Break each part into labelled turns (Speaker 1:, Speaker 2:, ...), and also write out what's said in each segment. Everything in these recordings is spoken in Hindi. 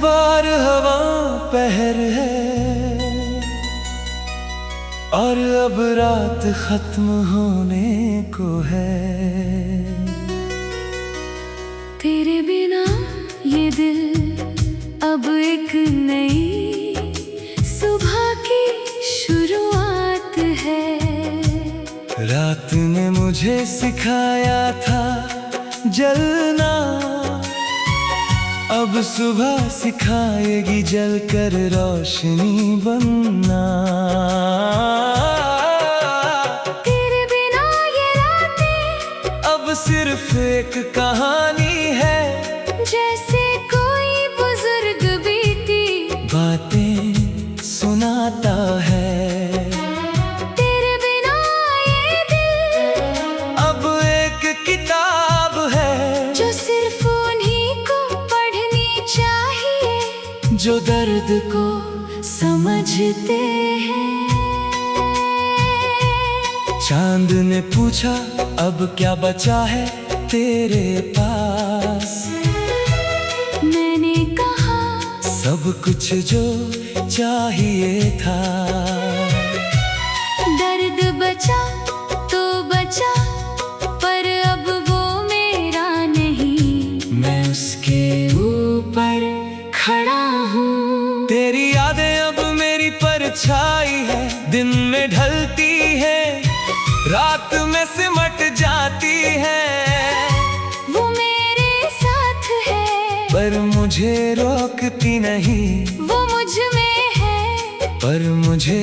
Speaker 1: बार हवा पहर है और अब रात खत्म होने को है।
Speaker 2: तेरे बिना ये दिल अब एक नई सुबह की शुरुआत है।
Speaker 1: रात ने मुझे सिखाया था जलना, अब सुबह सिखाएगी जलकर रोशनी बनना।
Speaker 2: तेरे बिना ये रातें
Speaker 1: अब सिर्फ एक कहानी है,
Speaker 2: जैसे कोई बुजुर्ग बीती
Speaker 1: बातें सुनाता है।
Speaker 2: तेरे बिना ये दिल
Speaker 1: अब एक किताब है
Speaker 2: जो सिर्फ उन्हीं को पढ़नी चाहिए,
Speaker 1: जो दर्द को
Speaker 2: समझते हैं।
Speaker 1: चांद ने पूछा अब क्या बचा है तेरे पास,
Speaker 2: मैंने कहा
Speaker 1: सब कुछ जो चाहिए था।
Speaker 2: दर्द बचा तो बचा, पर अब वो मेरा नहीं,
Speaker 1: मैं उसके ऊपर
Speaker 2: खड़ा हूँ।
Speaker 1: तेरी यादें अब मेरी परछाई है, दिन में ढलती है, रात में सिमट जाती है।
Speaker 2: वो मेरे साथ है,
Speaker 1: पर मुझे रोकती नहीं,
Speaker 2: वो मुझ में है,
Speaker 1: पर मुझे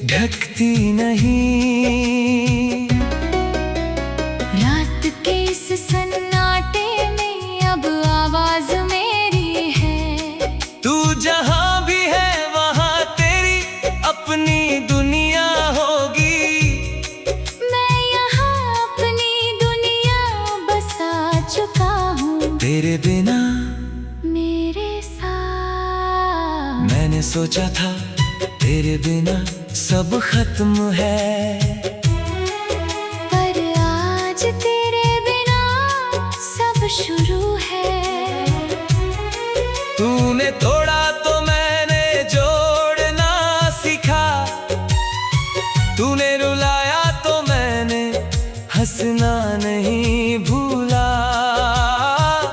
Speaker 1: ढकती नहीं।
Speaker 2: रात के इस सन्नाटे में अब आवाज मेरी है।
Speaker 1: तू जहाँ भी है वहाँ तेरी अपनी दुनिया होगी।
Speaker 2: मैं यहाँ अपनी दुनिया बसा चुका हूँ
Speaker 1: तेरे बिना
Speaker 2: मेरे साथ।
Speaker 1: मैंने सोचा था तेरे बिना सब खत्म है,
Speaker 2: पर आज तेरे बिना सब शुरू है।
Speaker 1: तूने तोड़ा तो मैंने जोड़ना सीखा, तूने रुलाया तो मैंने हंसना नहीं भूला।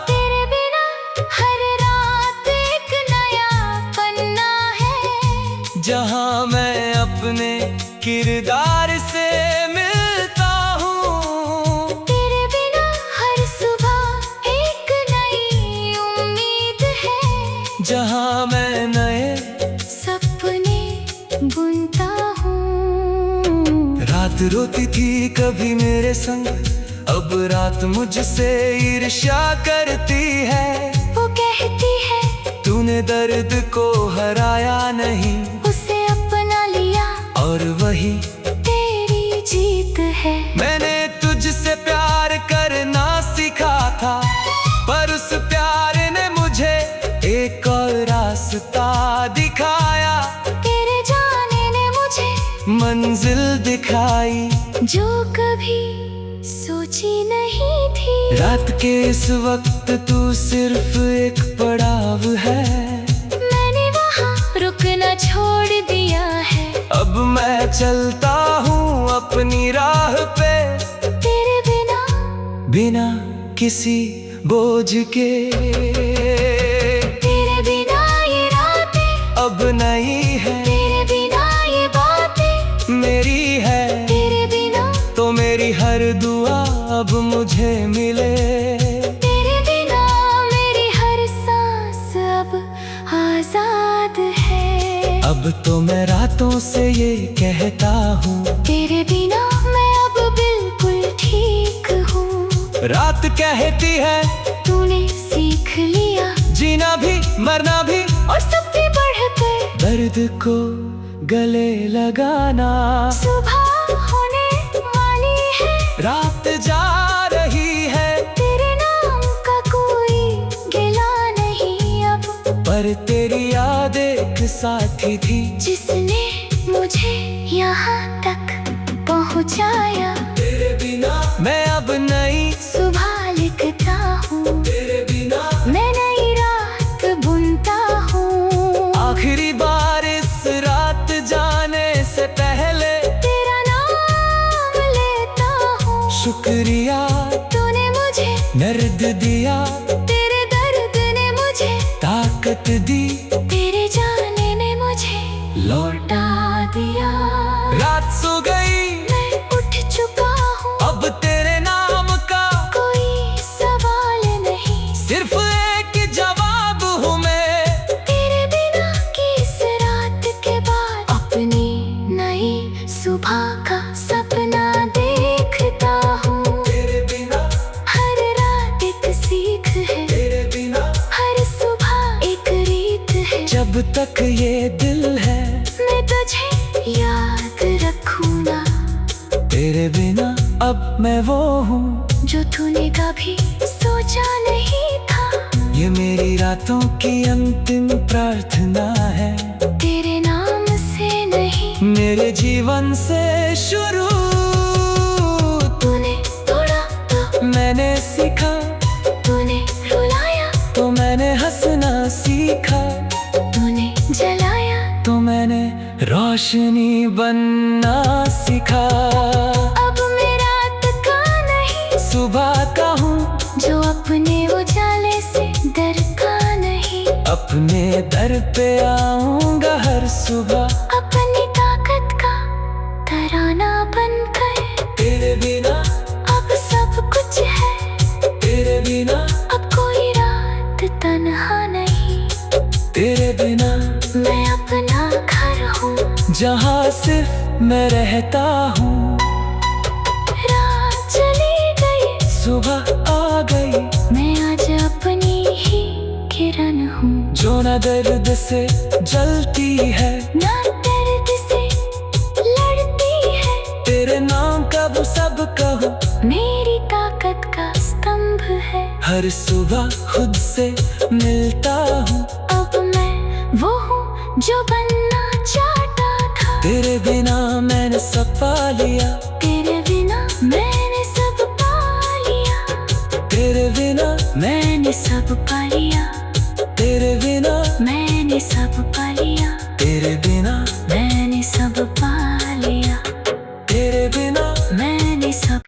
Speaker 2: तेरे बिना हर रात एक नया पन्ना है,
Speaker 1: जहाँ मैं अपने किरदार से मिलता हूँ।
Speaker 2: तेरे बिना हर सुबह एक नई उम्मीद है,
Speaker 1: जहाँ मैं नए
Speaker 2: सपने बुनता हूँ।
Speaker 1: रात रोती थी कभी मेरे संग, अब रात मुझसे ईर्ष्या करती है।
Speaker 2: वो कहती है
Speaker 1: तूने दर्द को हराया नहीं,
Speaker 2: उसे अपना लिया
Speaker 1: और वही
Speaker 2: तेरी जीत है।
Speaker 1: मैंने तुझसे प्यार करना सीखा था, पर उस प्यार ने मुझे एक और रास्ता दिखाया।
Speaker 2: तेरे जाने ने मुझे
Speaker 1: मंजिल दिखाई
Speaker 2: जो कभी सोची नहीं थी।
Speaker 1: रात के इस वक्त तू सिर्फ एक पड़ाव है,
Speaker 2: मैंने वहाँ रुकना छोड़ दिया है।
Speaker 1: अब मैं चलता हूँ अपनी राह पे,
Speaker 2: तेरे बिना
Speaker 1: बिना किसी बोझ के।
Speaker 2: तेरे बिना ये रातें
Speaker 1: अब नहीं है,
Speaker 2: तेरे बिना ये बातें
Speaker 1: मेरी है,
Speaker 2: तेरे बिना
Speaker 1: तो मेरी हर दुआ अब मुझे मिले।
Speaker 2: तेरे बिना मेरी हर सांस अब आजाद है।
Speaker 1: अब तो मैं रातों से ये कहता हूँ,
Speaker 2: तेरे बिना मैं अब बिल्कुल ठीक हूँ।
Speaker 1: रात कहती है
Speaker 2: तूने सीख लिया
Speaker 1: जीना भी मरना भी,
Speaker 2: और सब भी बढ़कर
Speaker 1: दर्द को गले लगाना।
Speaker 2: सुबह होने वाली है,
Speaker 1: रात जा रही है,
Speaker 2: तेरे नाम का कोई गिला नहीं अब,
Speaker 1: पर तेरी याद एक साथी थी,
Speaker 2: जिसने मुझे यहाँ तक पहुँचाया।
Speaker 1: तेरे बिना मैं अब नई
Speaker 2: सुबह लिखता हूँ,
Speaker 1: तेरे बिना
Speaker 2: मैं नई रात बुनता
Speaker 1: शुक्रिया,
Speaker 2: तूने मुझे
Speaker 1: दर्द दिया,
Speaker 2: तेरे दर्द ने मुझे
Speaker 1: ताकत दी,
Speaker 2: तेरे जाने ने मुझे लौटा दिया।
Speaker 1: रात सो गई,
Speaker 2: मैं उठ चुका हूँ,
Speaker 1: अब तेरे नाम का
Speaker 2: कोई सवाल नहीं,
Speaker 1: सिर्फ एक जवाब हूँ मैं।
Speaker 2: तेरे बिना की इस रात के बाद अपनी नई सुबह का सपना देखता हूँ।
Speaker 1: तेरे बिना,
Speaker 2: हर रात एक सीख है,
Speaker 1: तेरे बिना,
Speaker 2: हर सुबह एक रीत है।
Speaker 1: जब तक ये दिल है
Speaker 2: मैं तुझे याद रखूंगा,
Speaker 1: तेरे बिना अब मैं वो हूँ
Speaker 2: जो तूने कभी सोचा नहीं था।
Speaker 1: ये मेरी रातों की अंतिम प्रार्थना है,
Speaker 2: तेरे नाम से नहीं,
Speaker 1: मेरे जीवन से शुरू।
Speaker 2: तूने तोड़ा तो
Speaker 1: मैंने सीखा,
Speaker 2: तूने रुलाया
Speaker 1: तो मैंने हंसना सीखा,
Speaker 2: तूने जलाया
Speaker 1: तो मैंने रोशनी बनना सीखा।
Speaker 2: अब मैं रात का नहीं,
Speaker 1: सुबह का हूँ
Speaker 2: जो अपने उजाले से डर का नहीं।
Speaker 1: अपने दर पे आऊंगा हर सुबह,
Speaker 2: अपनी ताकत का तराना बनकर।
Speaker 1: तेरे बिना,
Speaker 2: अब सब कुछ है,
Speaker 1: तेरे बिना,
Speaker 2: अब कोई रात तन्हा नहीं।
Speaker 1: तेरे बिना
Speaker 2: मैं अपना घर हूँ,
Speaker 1: जहाँ सिर्फ मैं रहता हूँ।
Speaker 2: रात चली गई,
Speaker 1: सुबह आ गई,
Speaker 2: मैं आज अपनी ही किरण हूँ।
Speaker 1: जो न दर्द से जलती है,
Speaker 2: ना दर्द से लड़ती है,
Speaker 1: तेरे नाम कब सब कहो,
Speaker 2: मेरी ताकत का स्तंभ है।
Speaker 1: हर सुबह खुद से मिलता हूँ।
Speaker 2: अब मैं वो हूँ जो बनना चाहता था।
Speaker 1: तेरे बिना मैंने सब पा लिया,
Speaker 2: तेरे बिना मैंने सब पा लिया,
Speaker 1: तेरे बिना,
Speaker 2: मैंने सब पा लिया,
Speaker 1: तेरे बिना,
Speaker 2: मैंने सब पा लिया,
Speaker 1: तेरे बिना,
Speaker 2: मैंने सब पा लिया,
Speaker 1: तेरे बिना।
Speaker 2: मैंने सब।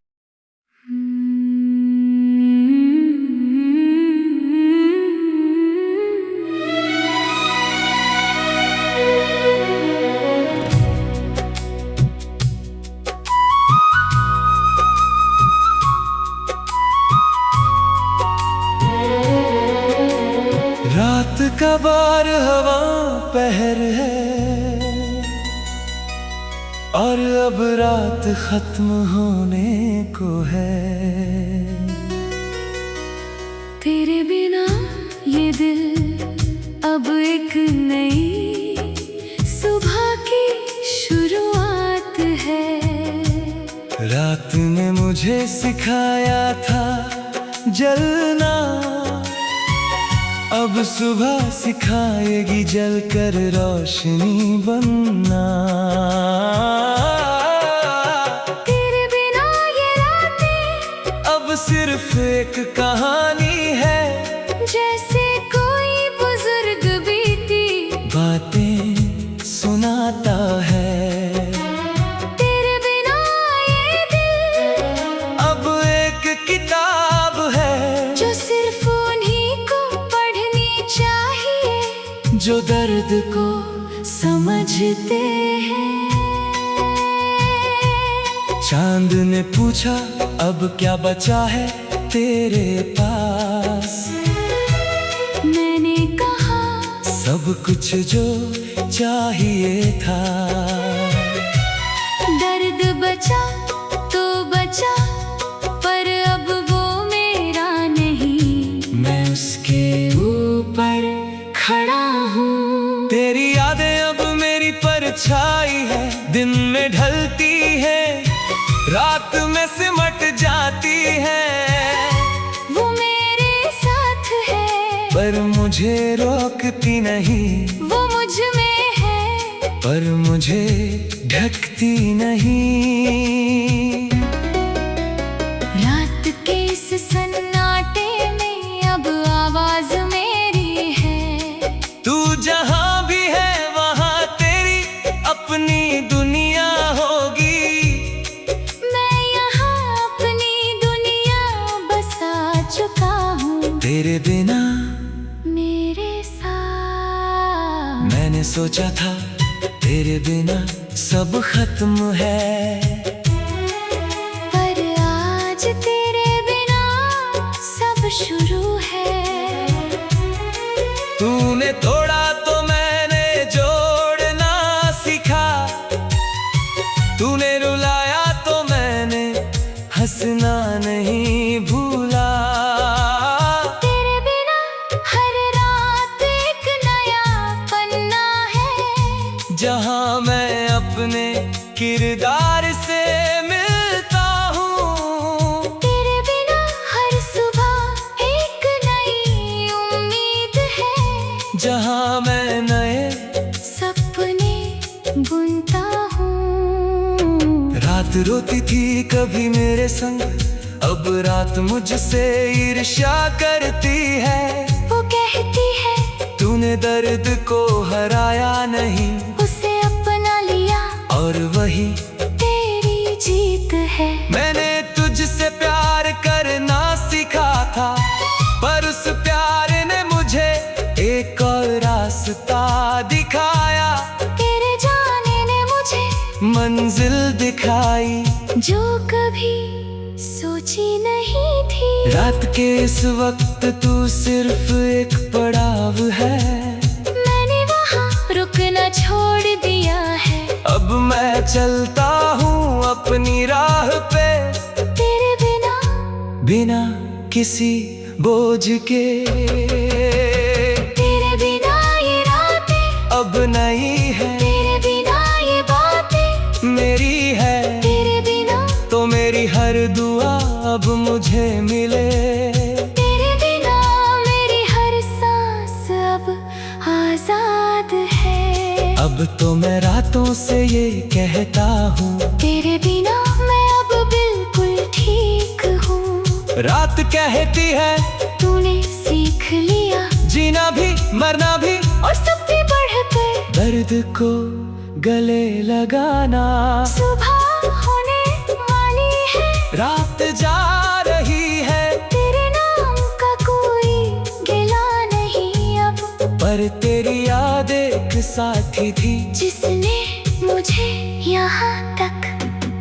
Speaker 1: रात का बार हवा पहर है, और अब रात खत्म होने को है।
Speaker 2: तेरे बिना ये दिल अब एक नई सुबह की शुरुआत है।
Speaker 1: रात ने मुझे सिखाया था जलना, अब सुबह सिखाएगी जलकर रोशनी बनना।
Speaker 2: तेरे बिना ये रातें
Speaker 1: अब सिर्फ एक कहानी है,
Speaker 2: जैसे कोई बुजुर्ग बीती
Speaker 1: बातें सुनाता है।
Speaker 2: तेरे बिना ये दिल
Speaker 1: अब एक किताब है,
Speaker 2: जो सिर्फ उन्हीं को पढ़नी चाहिए,
Speaker 1: जो दर्द को
Speaker 2: समझते हैं।
Speaker 1: चांद ने पूछा अब क्या बचा है तेरे पास,
Speaker 2: मैंने कहा
Speaker 1: सब कुछ जो चाहिए था।
Speaker 2: दर्द बचा तो बचा, पर अब वो मेरा नहीं,
Speaker 1: मैं उसके ऊपर
Speaker 2: खड़ा हूँ।
Speaker 1: तेरी यादें अब मेरी परछाई है, दिन में ढलती है, रात में सिमट जाती है।
Speaker 2: वो मेरे साथ है,
Speaker 1: पर मुझे रोकती नहीं,
Speaker 2: वो मुझ में है,
Speaker 1: पर मुझे ढकती नहीं।
Speaker 2: रात के इस सन्नाटे में अब आवाज मेरी है।
Speaker 1: तू जहाँ भी है वहाँ तेरी अपनी दुनिया होगी।
Speaker 2: मैं यहाँ अपनी
Speaker 1: तेरे बिना
Speaker 2: मेरे साथ।
Speaker 1: मैंने सोचा था तेरे बिना सब खत्म है,
Speaker 2: पर आज तेरे बिना सब शुरू है।
Speaker 1: तूने तोड़ा तो मैंने जोड़ना सीखा, तूने रुलाया तो मैंने हंसना नहीं भूला।
Speaker 2: तेरे बिना हर रात एक नया पन्ना है,
Speaker 1: जहाँ मैं अपने किरदार से मिलता हूँ।
Speaker 2: तेरे बिना हर सुबह एक नई उम्मीद है,
Speaker 1: जहाँ मैं नए
Speaker 2: सपने बुनता हूँ।
Speaker 1: रात रोती थी कभी मेरे संग, अब रात मुझसे ईर्ष्या करती है।
Speaker 2: वो कहती है
Speaker 1: तूने दर्द को हराया नहीं,
Speaker 2: उसे अपना लिया
Speaker 1: और वही
Speaker 2: तेरी जीत है।
Speaker 1: मैंने तुझसे प्यार करना सीखा था, पर उस प्यार ने मुझे एक और रास्ता दिखाया।
Speaker 2: तेरे जाने ने मुझे
Speaker 1: मंजिल दिखाई
Speaker 2: जो कभी सोची नहीं थी।
Speaker 1: रात के इस वक्त तू सिर्फ एक पड़ाव है,
Speaker 2: मैंने वहाँ रुकना छोड़ दिया है।
Speaker 1: अब मैं चलता हूँ अपनी राह पे,
Speaker 2: तेरे बिना
Speaker 1: बिना किसी बोझ के।
Speaker 2: तेरे बिना ये रातें
Speaker 1: अब नहीं है
Speaker 2: तेरे बिना ये बातें
Speaker 1: मेरी है,
Speaker 2: तेरे बिना
Speaker 1: तो मेरी हर दुआ अब मुझे मिले।
Speaker 2: तेरे बिना मेरी हर सांस अब आजाद है।
Speaker 1: अब तो मैं रातों से ये कहता हूँ,
Speaker 2: तेरे बिना मैं अब बिल्कुल ठीक हूँ।
Speaker 1: रात कहती है
Speaker 2: तूने सीख लिया
Speaker 1: जीना भी मरना भी,
Speaker 2: और सब भी बढ़कर
Speaker 1: दर्द को गले लगाना।
Speaker 2: सुबह होने वाली है,
Speaker 1: रात जा रही है,
Speaker 2: तेरे नाम का कोई गिला नहीं अब,
Speaker 1: पर तेरी याद एक साथी थी,
Speaker 2: जिसने मुझे यहाँ तक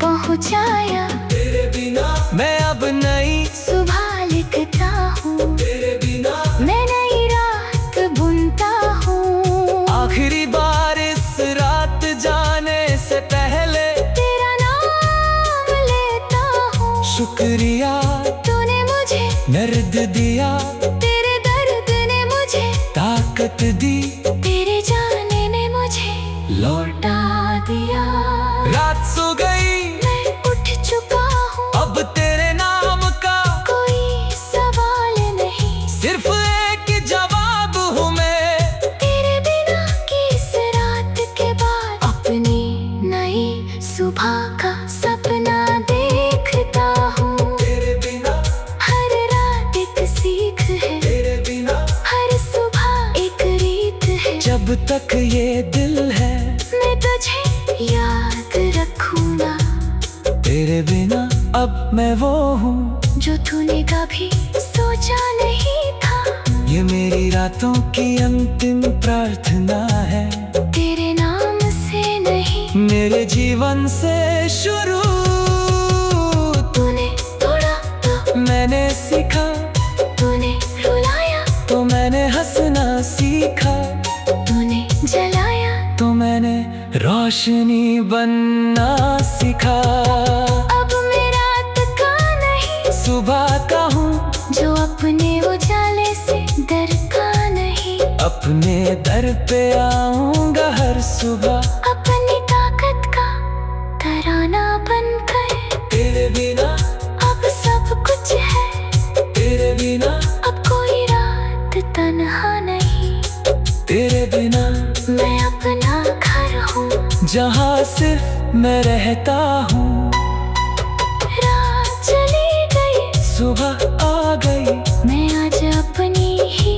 Speaker 2: पहुँचाया।
Speaker 1: तेरे बिना मैं अब नई
Speaker 2: सुबह लिखता हूँ,
Speaker 1: तेरे बिना
Speaker 2: मैं नई रात बुनता हूँ।
Speaker 1: आखिरी बार इस रात जाने से पहले
Speaker 2: तेरा नाम लेता हूँ।
Speaker 1: शुक्रिया
Speaker 2: तूने मुझे
Speaker 1: दर्द दिया,
Speaker 2: तेरे दर्द ने मुझे
Speaker 1: ताकत दी,
Speaker 2: तेरे जाने ने मुझे
Speaker 1: लौटा
Speaker 2: दिया।
Speaker 1: रात सो गई
Speaker 2: मैं उठ चुका हूँ,
Speaker 1: अब तेरे नाम का
Speaker 2: कोई सवाल नहीं,
Speaker 1: सिर्फ एक जवाब हूँ मैं।
Speaker 2: तेरे बिना की इस रात के बाद अपनी नई सुबह का सपना देखता हूँ।
Speaker 1: तेरे बिना
Speaker 2: हर रात एक सीख है,
Speaker 1: तेरे बिना
Speaker 2: हर सुबह एक रीत है।
Speaker 1: जब तक ये दिल है
Speaker 2: मैं तुझे याद रखूंगा,
Speaker 1: तेरे बिना अब मैं वो हूँ
Speaker 2: जो तूने कभी सोचा नहीं था।
Speaker 1: ये मेरी रातों की अंतिम प्रार्थना है,
Speaker 2: तेरे नाम से नहीं,
Speaker 1: मेरे जीवन से शुरू।
Speaker 2: तूने तोड़ा तो
Speaker 1: मैंने सीखा,
Speaker 2: तूने रुलाया
Speaker 1: तो मैंने हंसना सीखा,
Speaker 2: तूने जलाया
Speaker 1: तो मैंने रोशनी बनना सीखा।
Speaker 2: अब मैं रात का नहीं,
Speaker 1: सुबह का हूँ
Speaker 2: जो अपने उजाले से डर का नहीं।
Speaker 1: अपने दर पे आऊंगा हर सुबह,
Speaker 2: अपनी ताकत का तराना बनकर।
Speaker 1: तेरे बिना
Speaker 2: अब सब कुछ है,
Speaker 1: तेरे बिना
Speaker 2: अब कोई रात तन्हा नहीं।
Speaker 1: तेरे बिना
Speaker 2: मैं अपना घर हूँ,
Speaker 1: जहाँ सिर्फ मैं रहता हूँ।
Speaker 2: रात चली गई,
Speaker 1: सुबह आ गई,
Speaker 2: मैं आज अपनी ही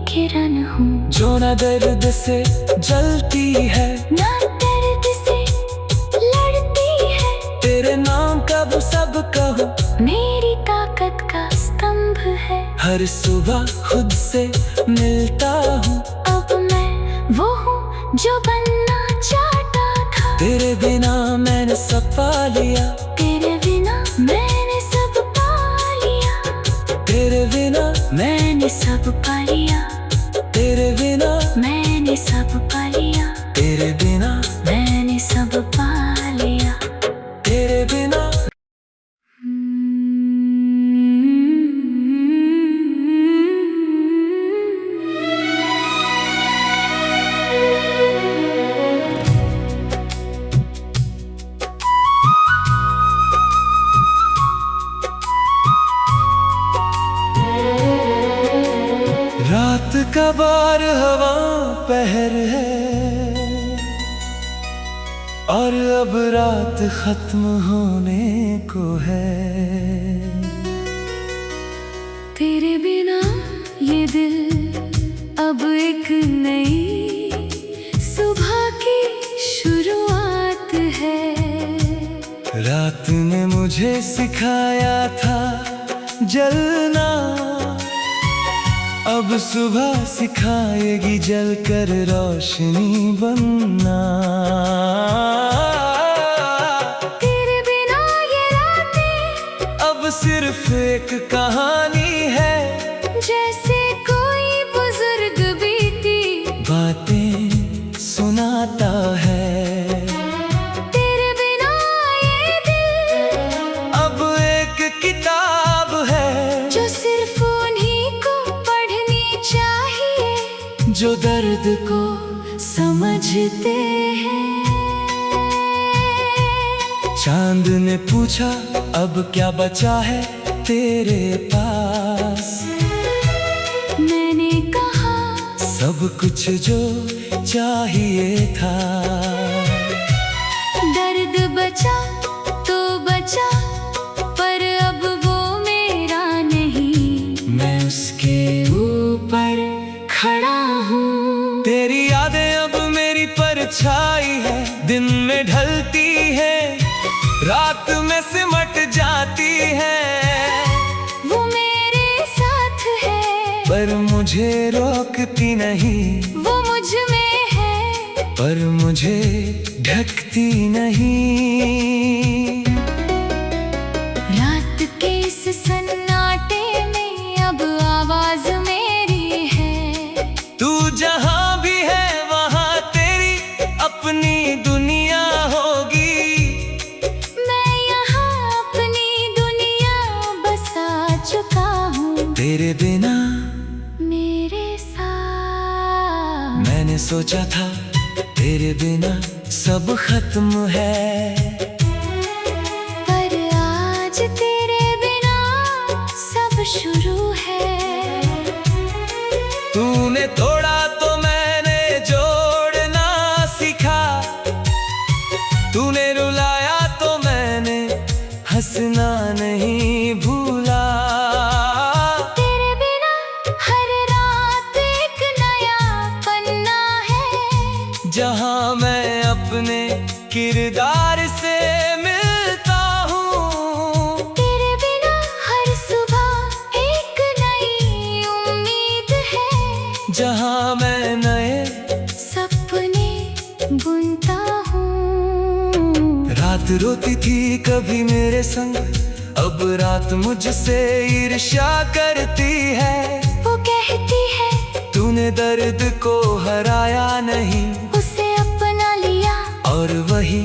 Speaker 2: किरण हूँ।
Speaker 1: जो न दर्द से जलती है,
Speaker 2: ना दर्द से लड़ती है,
Speaker 1: तेरे नाम कब सब कहूँ,
Speaker 2: मेरी ताकत का स्तंभ है।
Speaker 1: हर सुबह खुद से मिलता हूँ।
Speaker 2: अब मैं वो हूँ जो बनना चाहता था।
Speaker 1: तेरे बिना मैंने सब पा लिया।
Speaker 2: तेरे बिना मैंने सब पा लिया।
Speaker 1: तेरे बिना
Speaker 2: मैंने सब पा लिया।
Speaker 1: तेरे बिना
Speaker 2: मैंने सब पा लिया।
Speaker 1: तेरे बिना
Speaker 2: मैंने सब पा लिया।
Speaker 1: तेरे बिना। रात का बार हवा पहर है और अब रात खत्म होने को है।
Speaker 2: तेरे बिना ये दिल अब एक नई सुबह की शुरुआत है।
Speaker 1: रात ने मुझे सिखाया था जलना, अब सुबह सिखाएगी जलकर रोशनी बनना।
Speaker 2: तेरे बिना ये रातें
Speaker 1: अब सिर्फ एक कहानी है,
Speaker 2: जैसे कोई बुजुर्ग बीती
Speaker 1: बातें सुनाता है।
Speaker 2: तेरे बिना ये दिल
Speaker 1: अब एक किताब है
Speaker 2: जो सिर्फ उन्हीं को पढ़नी चाहिए
Speaker 1: जो दर्द को
Speaker 2: समझते हैं।
Speaker 1: चांद ने पूछा अब क्या बचा है तेरे पास।
Speaker 2: मैंने कहा
Speaker 1: सब कुछ जो चाहिए था।
Speaker 2: दर्द बचा तो बचा, पर अब वो मेरा नहीं,
Speaker 1: मैं उसके ऊपर
Speaker 2: खड़ा हूँ।
Speaker 1: तेरी यादें अब मेरी परछाई है, दिन में ढलती है, रात में सिमट जाती है।
Speaker 2: वो मेरे साथ है,
Speaker 1: पर मुझे रोकती नहीं,
Speaker 2: वो मुझ में है,
Speaker 1: पर मुझे ढकती नहीं।
Speaker 2: रात के इस सन्नाटे में अब आवाज मेरी है।
Speaker 1: तू जहाँ भी है वहाँ तेरी अपनी दुनिया होगी।
Speaker 2: मैं यहाँ अपनी दुनिया बसा चुका हूँ
Speaker 1: तेरे बिना
Speaker 2: मेरे साथ।
Speaker 1: मैंने सोचा था तेरे बिना सब खत्म है,
Speaker 2: पर आज तेरे बिना सब शुरू है।
Speaker 1: तूने तोड़ा तो मैंने जोड़ना सीखा, तूने रुलाया तो मैंने हंसना नहीं भूला।
Speaker 2: तेरे बिना हर रात एक नया पन्ना है,
Speaker 1: जहाँ मैं अपने किरदार से मिलता हूँ।
Speaker 2: तेरे बिना हर सुबह एक नई उम्मीद है,
Speaker 1: जहाँ मैं नए
Speaker 2: सपने बुनता हूँ।
Speaker 1: रात रोती थी कभी मेरे संग, अब रात मुझसे ईर्ष्या करती है।
Speaker 2: वो कहती है
Speaker 1: तूने दर्द को हराया नहीं,
Speaker 2: उसे अपना लिया
Speaker 1: और वही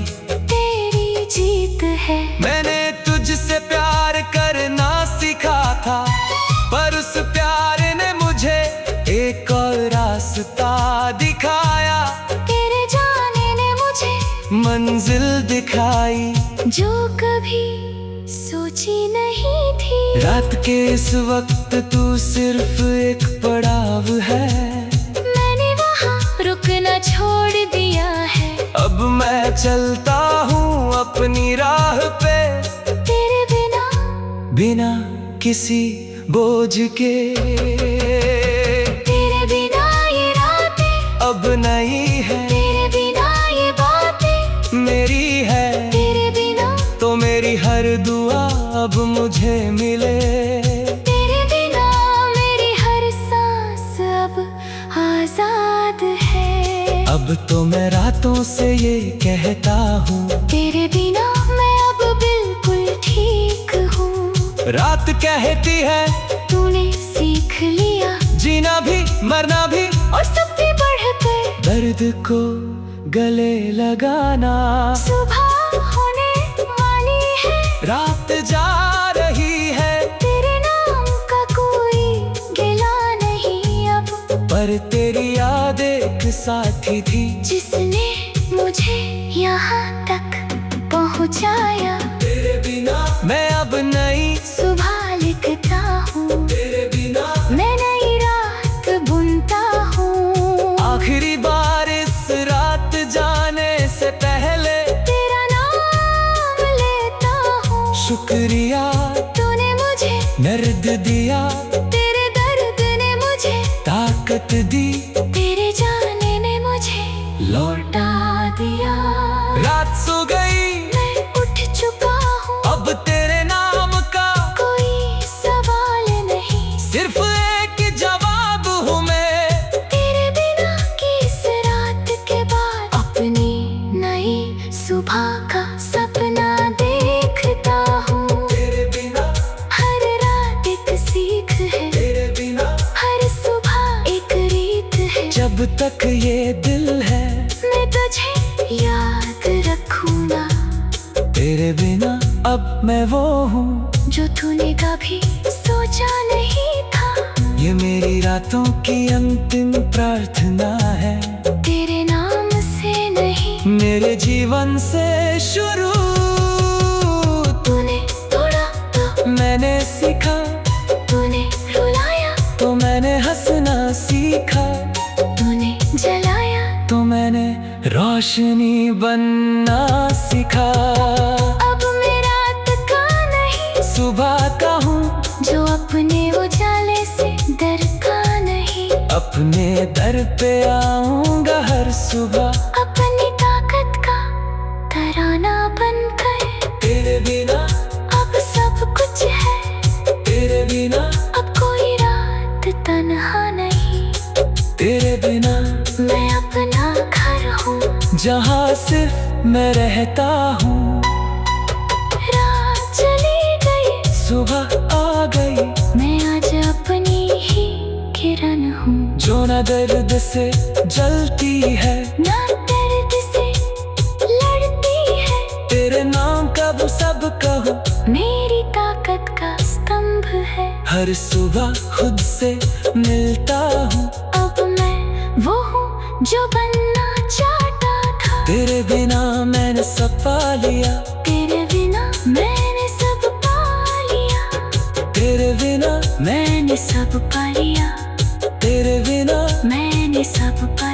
Speaker 2: तेरी जीत है।
Speaker 1: मैंने तुझसे प्यार करना सीखा था, पर उस प्यार ने मुझे एक और रास्ता दिखाया।
Speaker 2: तेरे जाने ने मुझे
Speaker 1: मंजिल दिखाई
Speaker 2: जो कभी सोची नहीं थी।
Speaker 1: रात के इस वक्त तू सिर्फ एक पड़ाव है,
Speaker 2: मैंने वहाँ रुकना छोड़ दिया है।
Speaker 1: अब मैं चलता हूँ अपनी राह पे,
Speaker 2: तेरे बिना
Speaker 1: बिना किसी बोझ के।
Speaker 2: तेरे बिना ये रातें
Speaker 1: अब नहीं है,
Speaker 2: तेरे बिना ये बातें
Speaker 1: मेरी है,
Speaker 2: तेरे बिना
Speaker 1: तो मेरी हर दुआ अब मुझे मिले।
Speaker 2: तेरे बिना
Speaker 1: अब तो मैं रातों से ये कहता हूँ,
Speaker 2: तेरे बिना मैं अब बिल्कुल ठीक हूँ।
Speaker 1: रात कहती है
Speaker 2: तूने सीख लिया
Speaker 1: जीना भी मरना भी,
Speaker 2: और सब भी बढ़कर
Speaker 1: दर्द को गले लगाना।
Speaker 2: सुबह होने वाली है,
Speaker 1: रात जा रही है,
Speaker 2: तेरे नाम का कोई गिला नहीं अब,
Speaker 1: पर तेरी याद एक साथी थी
Speaker 2: जिसने मुझे यहाँ तक पहुँचाया।
Speaker 1: तेरे बिना मैं अब नई
Speaker 2: सुबह लिखता हूँ,
Speaker 1: तेरे बिना
Speaker 2: मैं नई रात बुनता हूँ।
Speaker 1: आखिरी बार इस रात जाने से पहले
Speaker 2: तेरा नाम लेता हूँ।
Speaker 1: शुक्रिया
Speaker 2: तूने मुझे
Speaker 1: दर्द दिया,
Speaker 2: तेरे दर्द ने मुझे
Speaker 1: ताकत दी,
Speaker 2: तेरे जाने ने मुझे लौटा दिया।
Speaker 1: रात सो गई
Speaker 2: मैं उठ चुका हूँ,
Speaker 1: अब तेरे नाम का
Speaker 2: कोई सवाल नहीं,
Speaker 1: सिर्फ एक जवाब हूँ मैं।
Speaker 2: तेरे बिना की इस रात के बाद अपनी नई सुबह का सपना देखता हूँ।
Speaker 1: तेरे बिना
Speaker 2: हर रात एक सीख है,
Speaker 1: तेरे बिना
Speaker 2: हर सुबह एक रीत है।
Speaker 1: जब तक ये दिल है
Speaker 2: मैं तुझे याद रखूंगा,
Speaker 1: तेरे बिना अब मैं वो हूँ
Speaker 2: जो तूने कभी सोचा नहीं था।
Speaker 1: ये मेरी रातों की अंतिम प्रार्थना है,
Speaker 2: तेरे नाम से नहीं,
Speaker 1: मेरे जीवन से शुरू।
Speaker 2: तूने तोड़ा तो
Speaker 1: मैंने सीखा,
Speaker 2: तूने रुलाया
Speaker 1: तो मैंने हंसना सीखा,
Speaker 2: तूने जलाया
Speaker 1: तो मैंने रोशनी बनना सीखा।
Speaker 2: अब मैं रात का नहीं,
Speaker 1: सुबह का हूँ
Speaker 2: जो अपने उजाले से डर का नहीं,
Speaker 1: अपने दर पे आऊंगा हर सुबह,
Speaker 2: अपनी ताकत का तराना बनकर।
Speaker 1: तेरे बिना
Speaker 2: अब सब कुछ है,
Speaker 1: तेरे बिना
Speaker 2: अब कोई रात तन्हा नहीं,
Speaker 1: तेरे बिना
Speaker 2: मैं अपना घर हूँ।
Speaker 1: जहाँ सिर्फ मैं रहता हूँ।
Speaker 2: रात चली गई,
Speaker 1: सुबह आ गई,
Speaker 2: मैं आज अपनी ही किरण हूँ,
Speaker 1: जो न दर्द से जलती है
Speaker 2: ना दर्द से लड़ती है।
Speaker 1: तेरे नाम का वो सब कहो,
Speaker 2: मेरी ताकत का स्तंभ है,
Speaker 1: हर सुबह खुद से मिलता हूँ।
Speaker 2: अब मैं वो हूँ जो बनना चाहता था।
Speaker 1: तेरे बिना मैंने सब पा लिया,
Speaker 2: तेरे बिना मैंने सब पा लिया,
Speaker 1: तेरे बिना
Speaker 2: मैंने सब पा लिया,
Speaker 1: तेरे बिना
Speaker 2: मैंने सब पा